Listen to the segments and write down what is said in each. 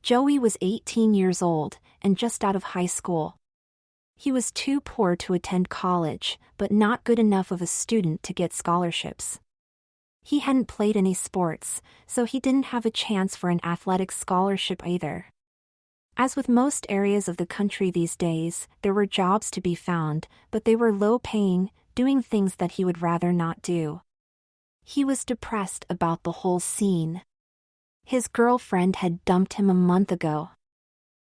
Joey was 18 years old and just out of high school. He was too poor to attend college, but not good enough of a student to get scholarships. He hadn't played any sports, so he didn't have a chance for an athletic scholarship either. As with most areas of the country these days, there were jobs to be found, but they were low-paying, doing things that he would rather not do. He was depressed about the whole scene. His girlfriend had dumped him a month ago.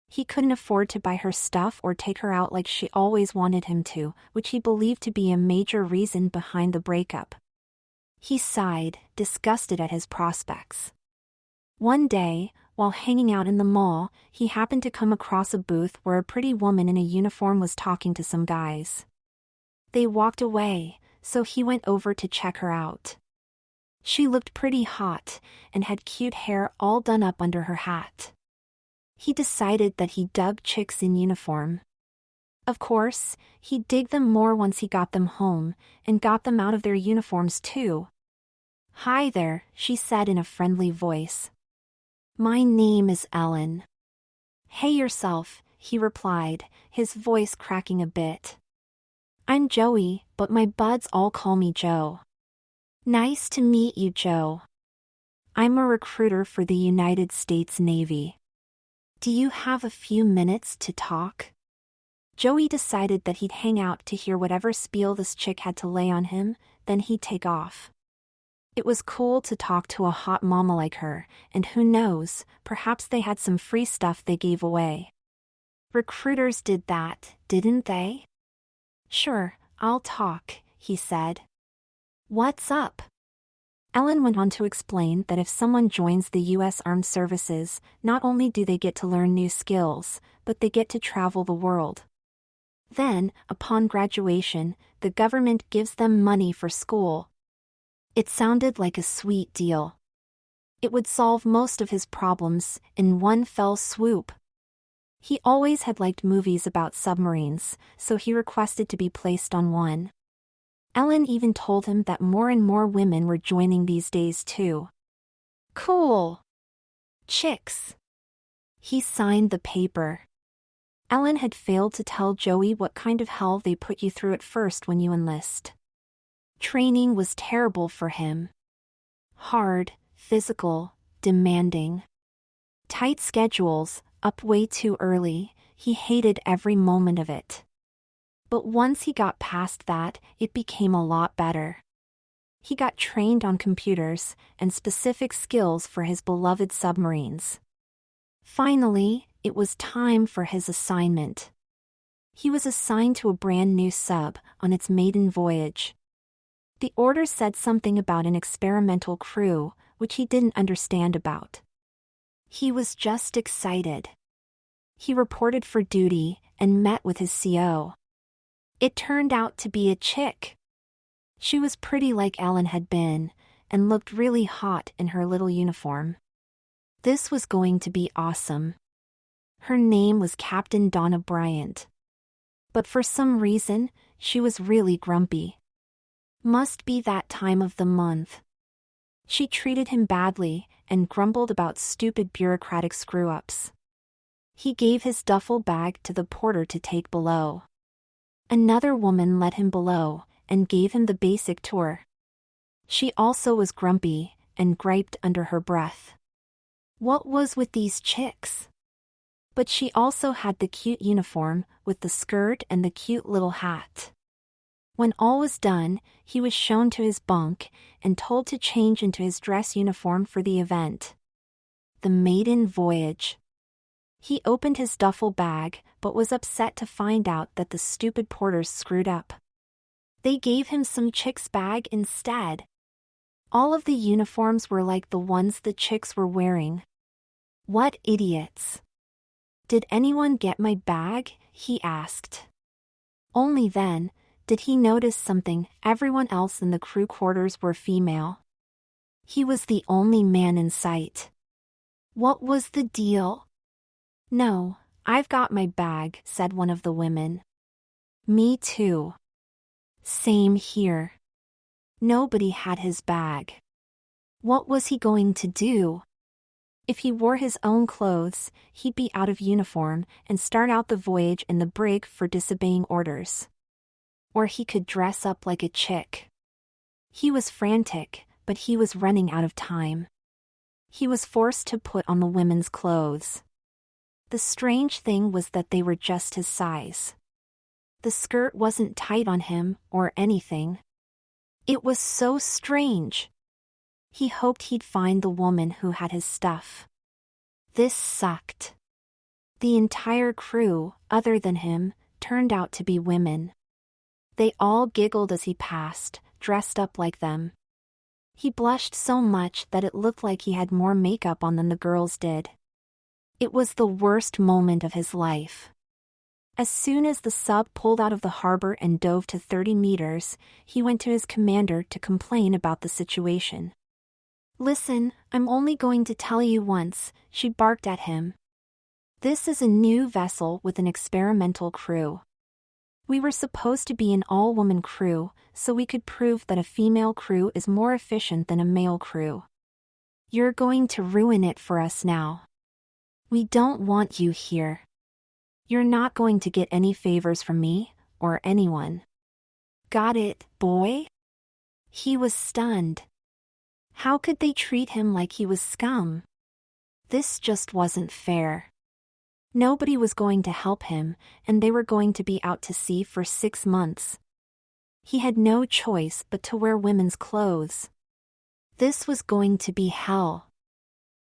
He couldn't afford to buy her stuff or take her out like she always wanted him to, which he believed to be a major reason behind the breakup. He sighed, disgusted at his prospects. One day, while hanging out in the mall, he happened to come across a booth where a pretty woman in a uniform was talking to some guys. They walked away, so he went over to check her out. She looked pretty hot and had cute hair all done up under her hat. He decided that he dug chicks in uniform. Of course, he'd dig them more once he got them home, and got them out of their uniforms too. "Hi there," she said in a friendly voice. "My name is Ellen." "Hey yourself," he replied, his voice cracking a bit. "I'm Joey, but my buds all call me Joe." "Nice to meet you, Joe. I'm a recruiter for the United States Navy. Do you have a few minutes to talk?" Joey decided that he'd hang out to hear whatever spiel this chick had to lay on him, then he'd take off. It was cool to talk to a hot mama like her, and who knows, perhaps they had some free stuff they gave away. Recruiters did that, didn't they? "Sure, I'll talk," he said. "What's up?" Ellen went on to explain that if someone joins the U.S. Armed Services, not only do they get to learn new skills, but they get to travel the world. Then, upon graduation, the government gives them money for school. It sounded like a sweet deal. It would solve most of his problems in one fell swoop. He always had liked movies about submarines, so he requested to be placed on one. Ellen even told him that more and more women were joining these days too. Cool. Chicks. He signed the paper. Ellen had failed to tell Joey what kind of hell they put you through at first when you enlist. Training was terrible for him. Hard, physical, demanding. Tight schedules, up way too early, he hated every moment of it. But once he got past that, it became a lot better. He got trained on computers and specific skills for his beloved submarines. Finally, it was time for his assignment. He was assigned to a brand new sub on its maiden voyage. The order said something about an experimental crew, which he didn't understand about. He was just excited. He reported for duty and met with his CO. It turned out to be a chick. She was pretty like Ellen had been, and looked really hot in her little uniform. This was going to be awesome. Her name was Captain Donna Bryant. But for some reason, she was really grumpy. Must be that time of the month. She treated him badly and grumbled about stupid bureaucratic screw-ups. He gave his duffel bag to the porter to take below. Another woman led him below and gave him the basic tour. She also was grumpy and griped under her breath. What was with these chicks? But she also had the cute uniform with the skirt and the cute little hat. When all was done, he was shown to his bunk and told to change into his dress uniform for the event. The maiden voyage. He opened his duffel bag, but was upset to find out that the stupid porters screwed up. They gave him some chick's bag instead. All of the uniforms were like the ones the chicks were wearing. What idiots! "Did anyone get my bag?" he asked. Only then did he notice something. Everyone else in the crew quarters were female. He was the only man in sight. What was the deal? "No, I've got my bag," said one of the women. "Me too." "Same here." Nobody had his bag. What was he going to do? If he wore his own clothes, he'd be out of uniform and start out the voyage in the brig for disobeying orders. Or he could dress up like a chick. He was frantic, but he was running out of time. He was forced to put on the women's clothes. The strange thing was that they were just his size. The skirt wasn't tight on him or anything. It was so strange. He hoped he'd find the woman who had his stuff. This sucked. The entire crew, other than him, turned out to be women. They all giggled as he passed, dressed up like them. He blushed so much that it looked like he had more makeup on than the girls did. It was the worst moment of his life. As soon as the sub pulled out of the harbor and dove to 30 meters, he went to his commander to complain about the situation. "Listen, I'm only going to tell you once," she barked at him. "This is a new vessel with an experimental crew. We were supposed to be an all-woman crew, so we could prove that a female crew is more efficient than a male crew. You're going to ruin it for us now. We don't want you here. You're not going to get any favors from me, or anyone. Got it, boy?" He was stunned. How could they treat him like he was scum? This just wasn't fair. Nobody was going to help him, and they were going to be out to sea for 6 months. He had no choice but to wear women's clothes. This was going to be hell.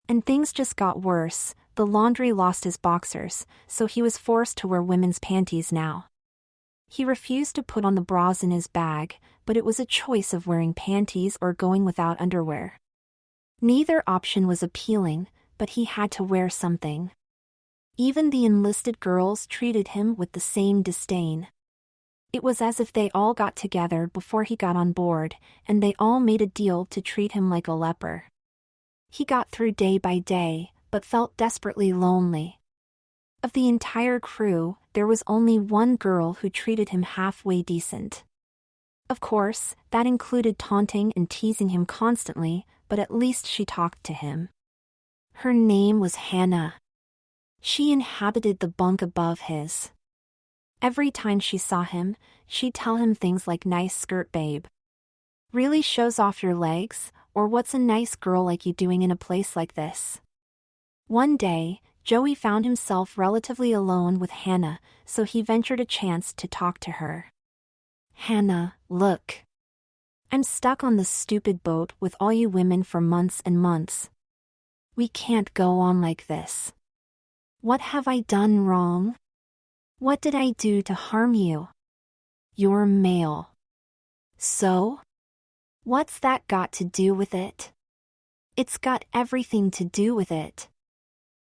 And things just got worse. The laundry lost his boxers, so he was forced to wear women's panties now. He refused to put on the bras in his bag, but it was a choice of wearing panties or going without underwear. Neither option was appealing, but he had to wear something. Even the enlisted girls treated him with the same disdain. It was as if they all got together before he got on board, and they all made a deal to treat him like a leper. He got through day by day, but felt desperately lonely. Of the entire crew, there was only one girl who treated him halfway decent. Of course, that included taunting and teasing him constantly, but at least she talked to him. Her name was Hannah. She inhabited the bunk above his. Every time she saw him, she'd tell him things like "nice skirt, babe." "Really shows off your legs," or "what's a nice girl like you doing in a place like this?" One day, Joey found himself relatively alone with Hannah, so he ventured a chance to talk to her. "Hannah, look. I'm stuck on this stupid boat with all you women for months and months. We can't go on like this. What have I done wrong? What did I do to harm you? You're male. So? What's that got to do with it? It's got everything to do with it.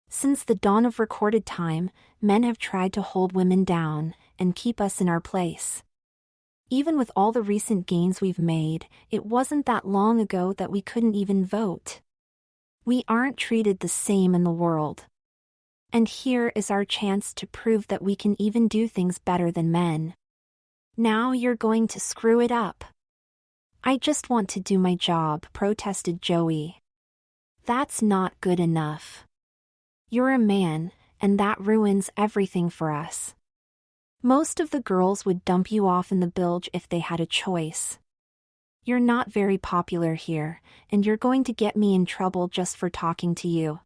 Since the dawn of recorded time, men have tried to hold women down and keep us in our place. Even with all the recent gains we've made, it wasn't that long ago that we couldn't even vote. We aren't treated the same in the world. And here is our chance to prove that we can even do things better than men. Now you're going to screw it up." "I just want to do my job," protested Joey. "That's not good enough. You're a man, and that ruins everything for us. Most of the girls would dump you off in the bilge if they had a choice. You're not very popular here, and you're going to get me in trouble just for talking to you."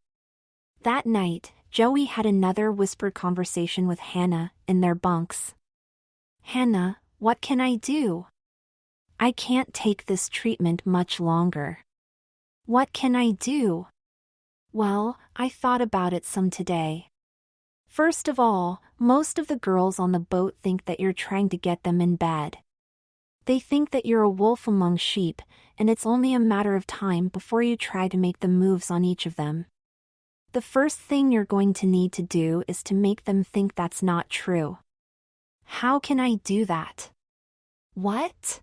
That night, Joey had another whispered conversation with Hannah in their bunks. "Hannah, what can I do? I can't take this treatment much longer. What can I do?" "Well, I thought about it some today. First of all, most of the girls on the boat think that you're trying to get them in bed. They think that you're a wolf among sheep, and it's only a matter of time before you try to make the moves on each of them. The first thing you're going to need to do is to make them think that's not true." "How can I do that?" "What?"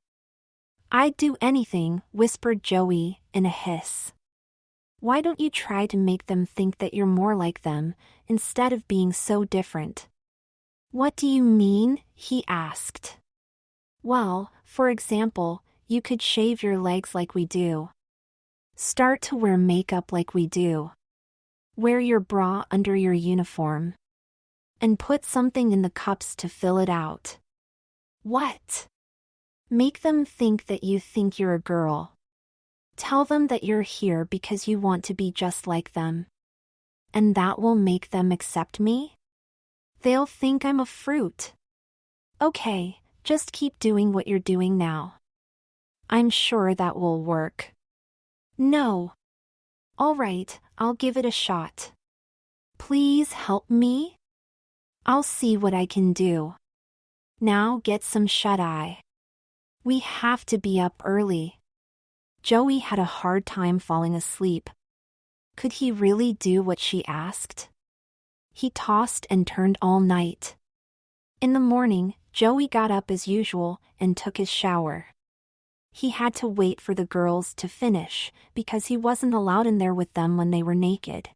"I'd do anything," whispered Joey, in a hiss. "Why don't you try to make them think that you're more like them, instead of being so different?" "What do you mean?" he asked. "Well, for example, you could shave your legs like we do. Start to wear makeup like we do. Wear your bra under your uniform. And put something in the cups to fill it out. What? Make them think that you think you're a girl. Tell them that you're here because you want to be just like them. And that will make them accept me? They'll think I'm a fruit. Okay, just keep doing what you're doing now. I'm sure that will work. No. All right, I'll give it a shot. Please help me? I'll see what I can do. Now get some shut-eye. We have to be up early. Joey had a hard time falling asleep. Could he really do what she asked? He tossed and turned all night. In the morning, Joey got up as usual and took his shower. He had to wait for the girls to finish because he wasn't allowed in there with them when they were naked.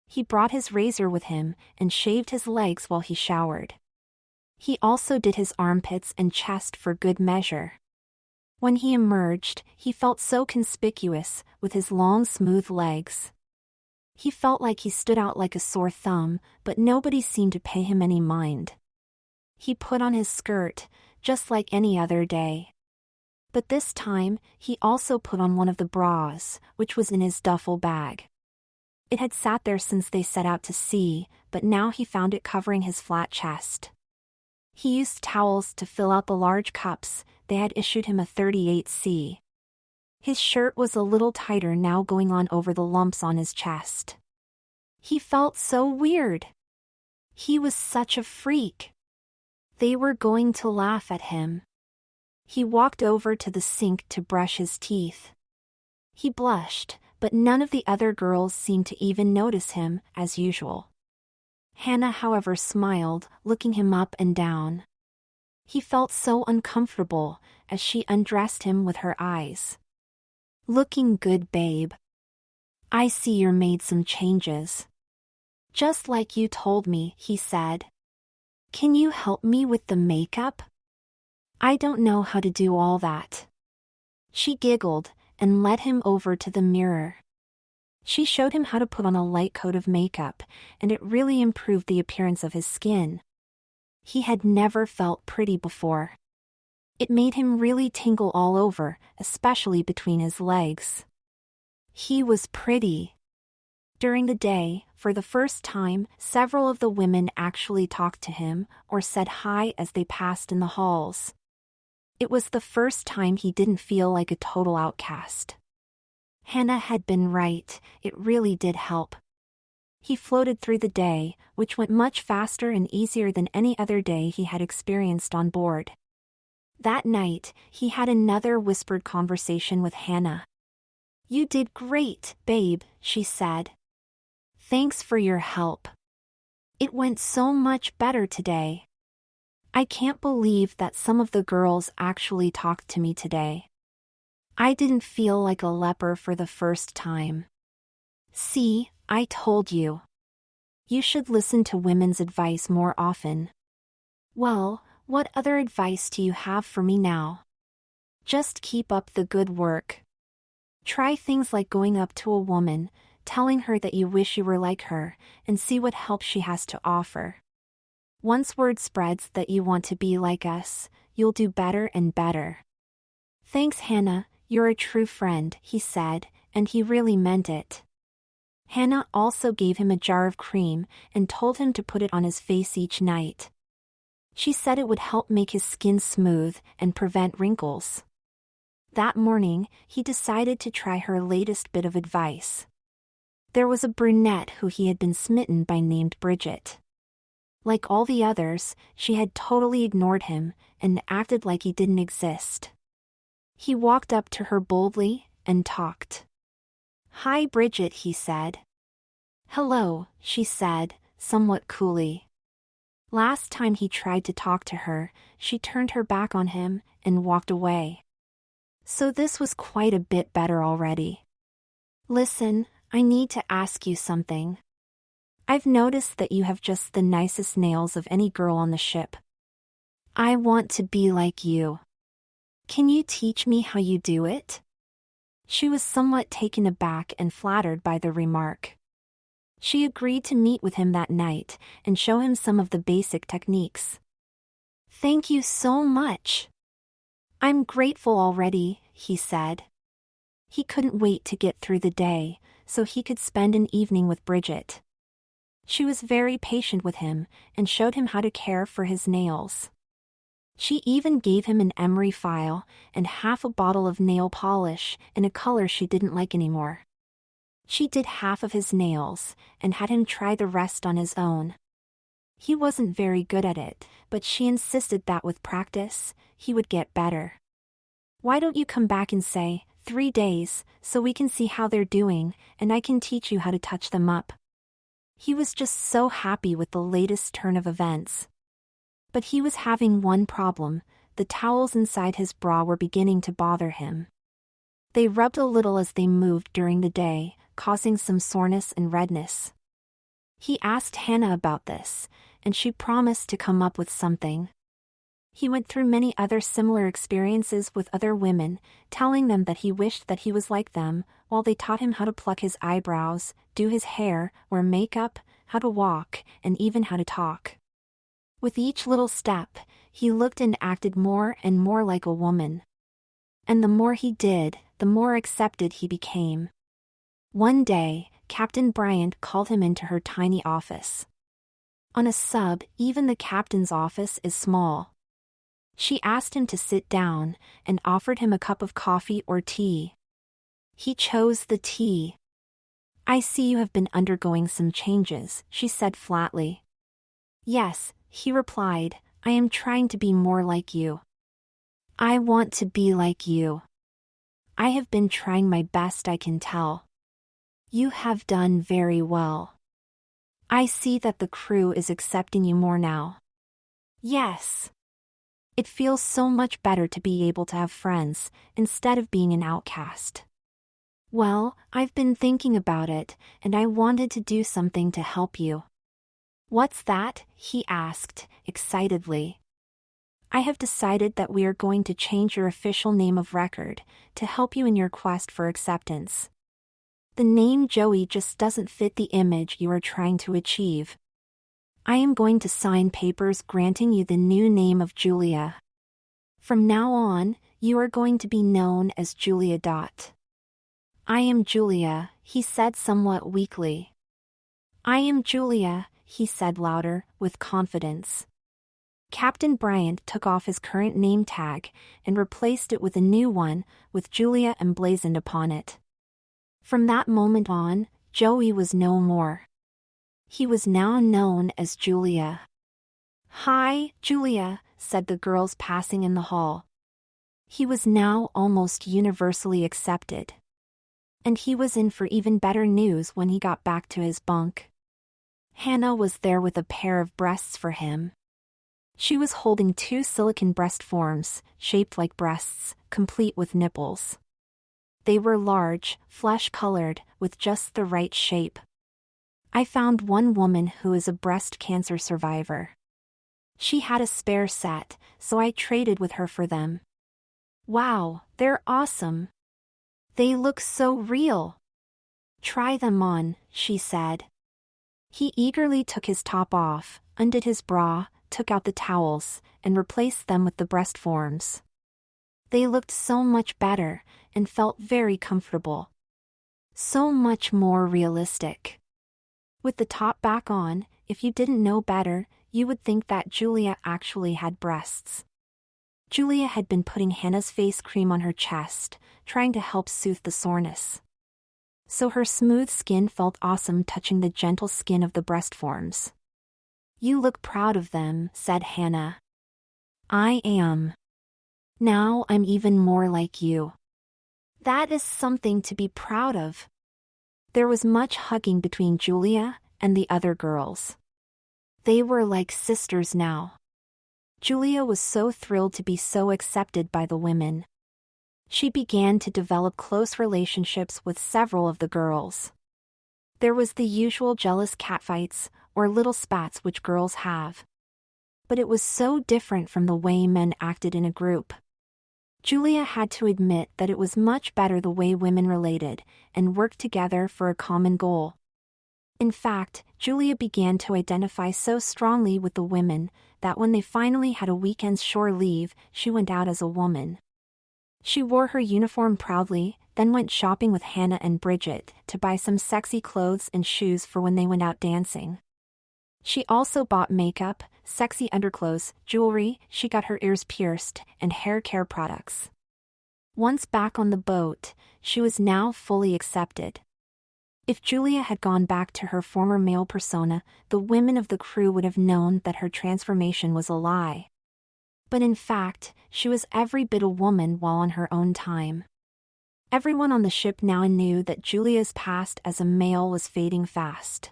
He brought his razor with him and shaved his legs while he showered. He also did his armpits and chest for good measure. When he emerged, he felt so conspicuous with his long, smooth legs. He felt like he stood out like a sore thumb, but nobody seemed to pay him any mind. He put on his skirt, just like any other day. But this time, he also put on one of the bras, which was in his duffel bag. It had sat there since they set out to sea, but now he found it covering his flat chest. He used towels to fill out the large cups. They had issued him a 38C. His shirt was a little tighter now, going on over the lumps on his chest. He felt so weird. He was such a freak. They were going to laugh at him. He walked over to the sink to brush his teeth. He blushed, but none of the other girls seemed to even notice him, as usual. Hannah, however, smiled, looking him up and down. He felt so uncomfortable as she undressed him with her eyes. Looking good, babe. I see you made some changes. Just like you told me, he said. Can you help me with the makeup? I don't know how to do all that. She giggled and led him over to the mirror. She showed him how to put on a light coat of makeup, and it really improved the appearance of his skin. He had never felt pretty before. It made him really tingle all over, especially between his legs. He was pretty. During the day, for the first time, several of the women actually talked to him or said hi as they passed in the halls. It was the first time he didn't feel like a total outcast. Hannah had been right, it really did help. He floated through the day, which went much faster and easier than any other day he had experienced on board. That night, he had another whispered conversation with Hannah. You did great, babe, she said. Thanks for your help. It went so much better today. I can't believe that some of the girls actually talked to me today. I didn't feel like a leper for the first time. See, I told you. You should listen to women's advice more often. Well, what other advice do you have for me now? Just keep up the good work. Try things like going up to a woman, telling her that you wish you were like her, and see what help she has to offer. Once word spreads that you want to be like us, you'll do better and better. Thanks, Hannah, you're a true friend, he said, and he really meant it. Hannah also gave him a jar of cream and told him to put it on his face each night. She said it would help make his skin smooth and prevent wrinkles. That morning, he decided to try her latest bit of advice. There was a brunette who he had been smitten by named Bridget. Like all the others, she had totally ignored him and acted like he didn't exist. He walked up to her boldly and talked. Hi, Bridget, he said. Hello, she said, somewhat coolly. Last time he tried to talk to her, she turned her back on him and walked away. So this was quite a bit better already. Listen, I need to ask you something. I've noticed that you have just the nicest nails of any girl on the ship. I want to be like you. Can you teach me how you do it? She was somewhat taken aback and flattered by the remark. She agreed to meet with him that night and show him some of the basic techniques. "Thank you so much. I'm grateful already," he said. He couldn't wait to get through the day, so he could spend an evening with Bridget. She was very patient with him and showed him how to care for his nails. She even gave him an emery file and half a bottle of nail polish in a color she didn't like anymore. She did half of his nails and had him try the rest on his own. He wasn't very good at it, but she insisted that with practice, he would get better. "Why don't you come back in, say, 3 days, so we can see how they're doing, and I can teach you how to touch them up?" He was just so happy with the latest turn of events. But he was having one problem: the towels inside his bra were beginning to bother him. They rubbed a little as they moved during the day, causing some soreness and redness. He asked Hannah about this, and she promised to come up with something. He went through many other similar experiences with other women, telling them that he wished that he was like them, while they taught him how to pluck his eyebrows, do his hair, wear makeup, how to walk, and even how to talk. With each little step, he looked and acted more and more like a woman. And the more he did, the more accepted he became. One day, Captain Bryant called him into her tiny office. On a sub, even the captain's office is small. She asked him to sit down and offered him a cup of coffee or tea. He chose the tea. "I see you have been undergoing some changes," she said flatly. "Yes," he replied, "I am trying to be more like you. I want to be like you. I have been trying my best, I can tell. You have done very well. I see that the crew is accepting you more now. Yes. It feels so much better to be able to have friends, instead of being an outcast. Well, I've been thinking about it, and I wanted to do something to help you." "What's that?" he asked, excitedly. "I have decided that we are going to change your official name of record, to help you in your quest for acceptance. The name Joey just doesn't fit the image you are trying to achieve. I am going to sign papers granting you the new name of Julia. From now on, you are going to be known as Julia. "I am Julia," he said somewhat weakly. "I am Julia," he said louder, with confidence. Captain Bryant took off his current name tag and replaced it with a new one, with Julia emblazoned upon it. From that moment on, Joey was no more. He was now known as Julia. "Hi, Julia," said the girls passing in the hall. He was now almost universally accepted. And he was in for even better news when he got back to his bunk. Hannah was there with a pair of breasts for him. She was holding 2 silicone breast forms, shaped like breasts, complete with nipples. They were large, flesh-colored, with just the right shape. I found one woman who is a breast cancer survivor. She had a spare set, so I traded with her for them. Wow, they're awesome. They look so real. Try them on, she said. He eagerly took his top off, undid his bra, took out the towels, and replaced them with the breast forms. They looked so much better, and felt very comfortable. So much more realistic. With the top back on, if you didn't know better, you would think that Julia actually had breasts. Julia had been putting Hannah's face cream on her chest, trying to help soothe the soreness. So her smooth skin felt awesome touching the gentle skin of the breast forms. "You look proud of them," said Hannah. "I am. Now I'm even more like you." "That is something to be proud of." There was much hugging between Julia and the other girls. They were like sisters now. Julia was so thrilled to be so accepted by the women. She began to develop close relationships with several of the girls. There was the usual jealous catfights, or little spats which girls have. But it was so different from the way men acted in a group. Julia had to admit that it was much better the way women related, and worked together for a common goal. In fact, Julia began to identify so strongly with the women that when they finally had a weekend's shore leave, she went out as a woman. She wore her uniform proudly, then went shopping with Hannah and Bridget to buy some sexy clothes and shoes for when they went out dancing. She also bought makeup, sexy underclothes, jewelry, she got her ears pierced, and hair care products. Once back on the boat, she was now fully accepted. If Julia had gone back to her former male persona, the women of the crew would have known that her transformation was a lie. But in fact, she was every bit a woman while on her own time. Everyone on the ship now knew that Julia's past as a male was fading fast.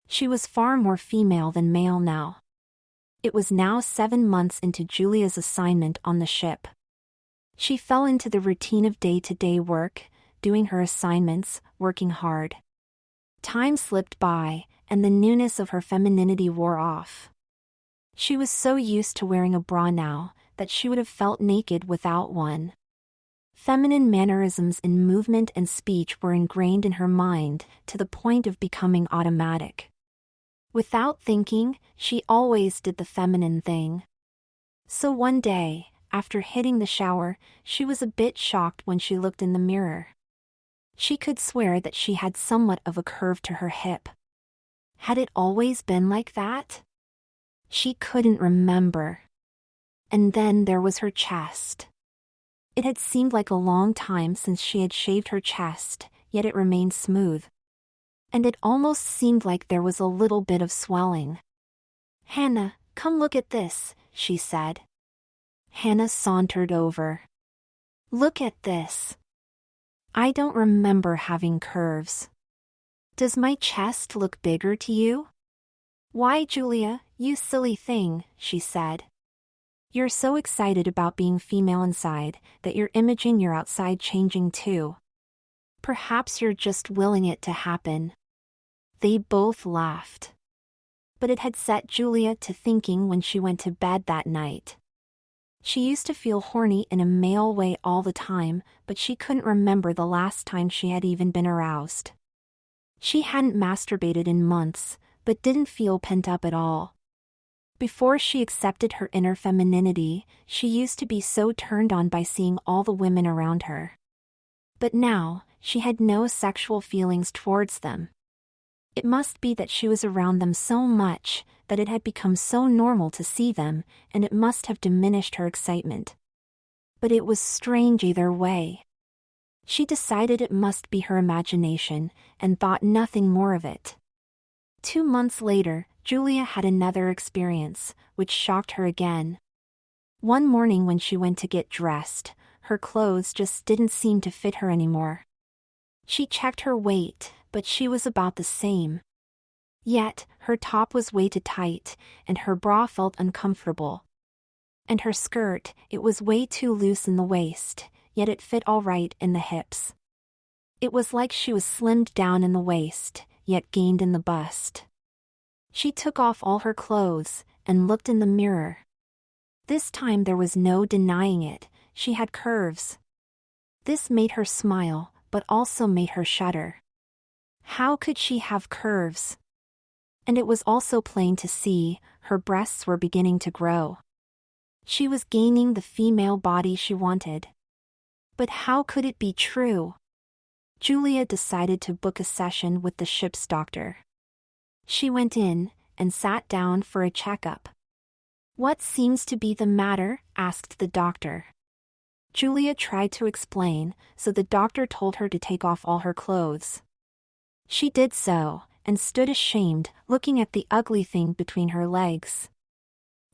She was far more female than male now. It was now 7 months into Julia's assignment on the ship. She fell into the routine of day-to-day work, doing her assignments, working hard. Time slipped by, and the newness of her femininity wore off. She was so used to wearing a bra now that she would have felt naked without one. Feminine mannerisms in movement and speech were ingrained in her mind to the point of becoming automatic. Without thinking, she always did the feminine thing. So one day, after hitting the shower, she was a bit shocked when she looked in the mirror. She could swear that she had somewhat of a curve to her hip. Had it always been like that? She couldn't remember. And then there was her chest. It had seemed like a long time since she had shaved her chest, yet it remained smooth. And it almost seemed like there was a little bit of swelling. "Hannah, come look at this," she said. Hannah sauntered over. "Look at this. I don't remember having curves. Does my chest look bigger to you?" "Why, Julia, you silly thing," she said. "You're so excited about being female inside that you're imaging your outside changing too. Perhaps you're just willing it to happen." They both laughed. But it had set Julia to thinking when she went to bed that night. She used to feel horny in a male way all the time, but she couldn't remember the last time she had even been aroused. She hadn't masturbated in months, but didn't feel pent up at all. Before she accepted her inner femininity, she used to be so turned on by seeing all the women around her. But now, she had no sexual feelings towards them. It must be that she was around them so much that it had become so normal to see them, and it must have diminished her excitement. But it was strange either way. She decided it must be her imagination, and thought nothing more of it. 2 months later, Julia had another experience, which shocked her again. One morning when she went to get dressed, her clothes just didn't seem to fit her anymore. She checked her weight, but she was about the same. Yet, her top was way too tight, and her bra felt uncomfortable. And her skirt, it was way too loose in the waist, yet it fit all right in the hips. It was like she was slimmed down in the waist, yet gained in the bust. She took off all her clothes, and looked in the mirror. This time there was no denying it, she had curves. This made her smile, but also made her shudder. How could she have curves? And it was also plain to see, her breasts were beginning to grow. She was gaining the female body she wanted. But how could it be true? Julia decided to book a session with the ship's doctor. She went in, and sat down for a checkup. "What seems to be the matter?" asked the doctor. Julia tried to explain, so the doctor told her to take off all her clothes. She did so, and stood ashamed, looking at the ugly thing between her legs.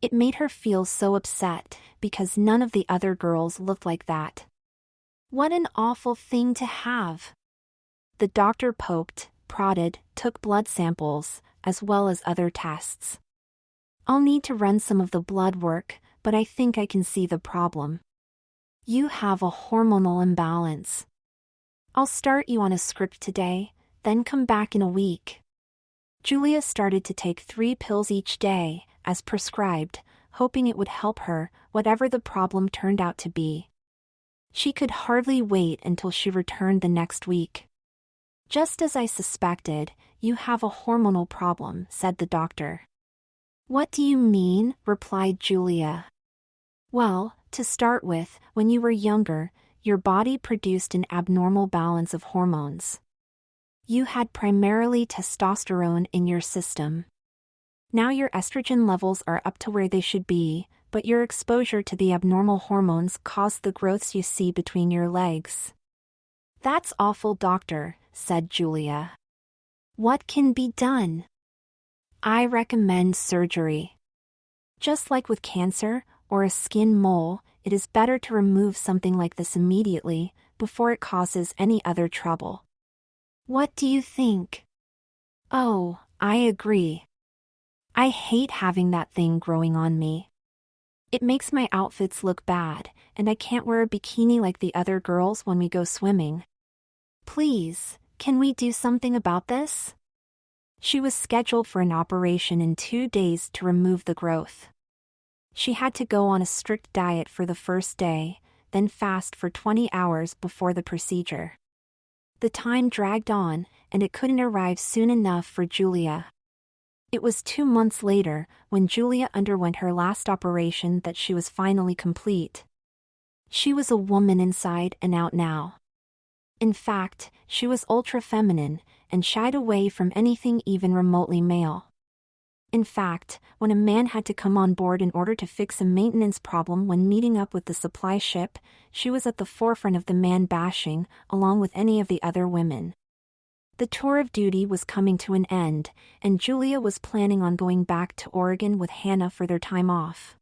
It made her feel so upset, because none of the other girls looked like that. What an awful thing to have! The doctor poked, prodded, took blood samples, as well as other tests. "I'll need to run some of the blood work, but I think I can see the problem. You have a hormonal imbalance. I'll start you on a script today, then come back in a week." Julia started to take 3 pills each day, as prescribed, hoping it would help her, whatever the problem turned out to be. She could hardly wait until she returned the next week. Just as I suspected, you have a hormonal problem," said the doctor. "What do you mean?" replied Julia. "Well, to start with, when you were younger, your body produced an abnormal balance of hormones. You had primarily testosterone in your system. Now your estrogen levels are up to where they should be, but your exposure to the abnormal hormones caused the growths you see between your legs." "That's awful, doctor," said Julia. "What can be done?" "I recommend surgery. Just like with cancer or a skin mole, it is better to remove something like this immediately, before it causes any other trouble." "What do you think?" "Oh, I agree. I hate having that thing growing on me. It makes my outfits look bad, and I can't wear a bikini like the other girls when we go swimming. Please, can we do something about this?" She was scheduled for an operation in 2 days to remove the growth. She had to go on a strict diet for the first day, then fast for 20 hours before the procedure. The time dragged on, and it couldn't arrive soon enough for Julia. It was 2 months later, when Julia underwent her last operation, that she was finally complete. She was a woman inside and out now. In fact, she was ultra-feminine, and shied away from anything even remotely male. In fact, when a man had to come on board in order to fix a maintenance problem when meeting up with the supply ship, she was at the forefront of the man-bashing, along with any of the other women. The tour of duty was coming to an end, and Julia was planning on going back to Oregon with Hannah for their time off.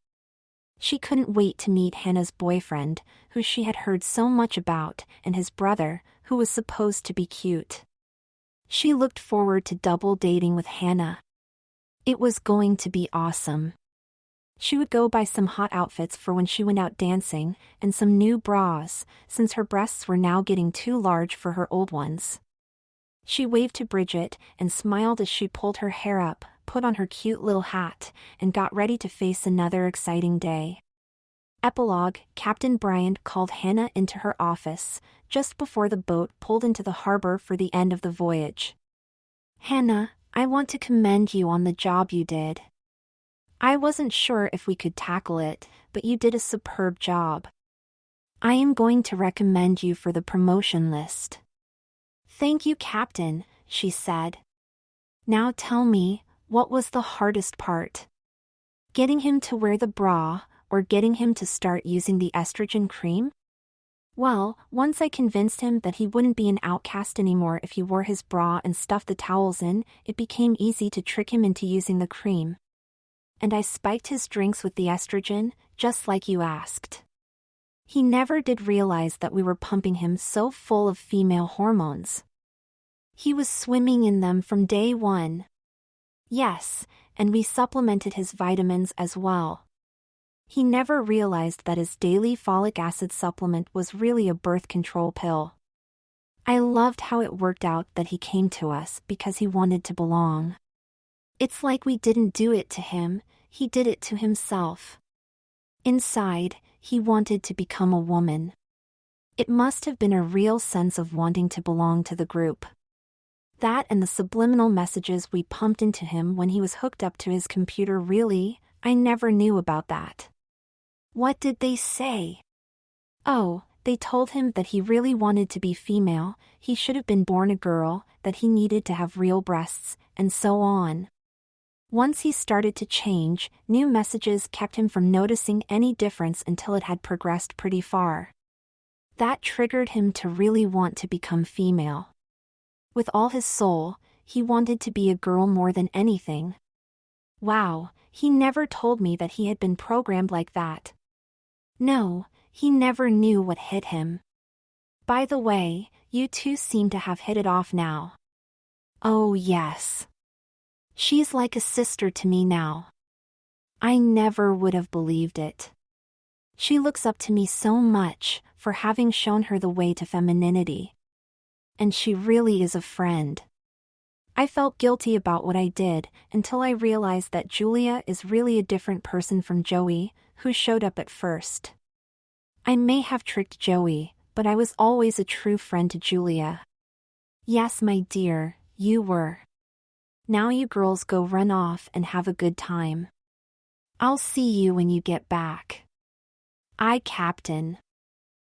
She couldn't wait to meet Hannah's boyfriend, who she had heard so much about, and his brother, who was supposed to be cute. She looked forward to double dating with Hannah. It was going to be awesome. She would go buy some hot outfits for when she went out dancing, and some new bras, since her breasts were now getting too large for her old ones. She waved to Bridget and smiled as she pulled her hair up, put on her cute little hat, and got ready to face another exciting day. Epilogue: Captain Bryant called Hannah into her office, just before the boat pulled into the harbor for the end of the voyage. "Hannah, I want to commend you on the job you did. I wasn't sure if we could tackle it, but you did a superb job. I am going to recommend you for the promotion list." "Thank you, Captain," she said. "Now tell me, what was the hardest part? Getting him to wear the bra, or getting him to start using the estrogen cream?" "Well, once I convinced him that he wouldn't be an outcast anymore if he wore his bra and stuffed the towels in, it became easy to trick him into using the cream. And I spiked his drinks with the estrogen, just like you asked. He never did realize that we were pumping him so full of female hormones. He was swimming in them from day one. Yes, and we supplemented his vitamins as well. He never realized that his daily folic acid supplement was really a birth control pill. I loved how it worked out that he came to us because he wanted to belong. It's like we didn't do it to him, he did it to himself. Inside, he wanted to become a woman. It must have been a real sense of wanting to belong to the group. That and the subliminal messages we pumped into him when he was hooked up to his computer. Really, I never knew about that." "What did they say?" "Oh, they told him that he really wanted to be female, he should have been born a girl, that he needed to have real breasts, and so on. Once he started to change, new messages kept him from noticing any difference until it had progressed pretty far. That triggered him to really want to become female. With all his soul, he wanted to be a girl more than anything. Wow, he never told me that he had been programmed like that. No, he never knew what hit him. By the way, you two seem to have hit it off now." "Oh yes. She's like a sister to me now. I never would have believed it. She looks up to me so much for having shown her the way to femininity. And she really is a friend." I felt guilty about what I did until I realized that Julia is really a different person from Joey, who showed up at first. I may have tricked Joey, but I was always a true friend to Julia. "Yes, my dear, you were. Now you girls go run off and have a good time. I'll see you when you get back. Aye, Captain.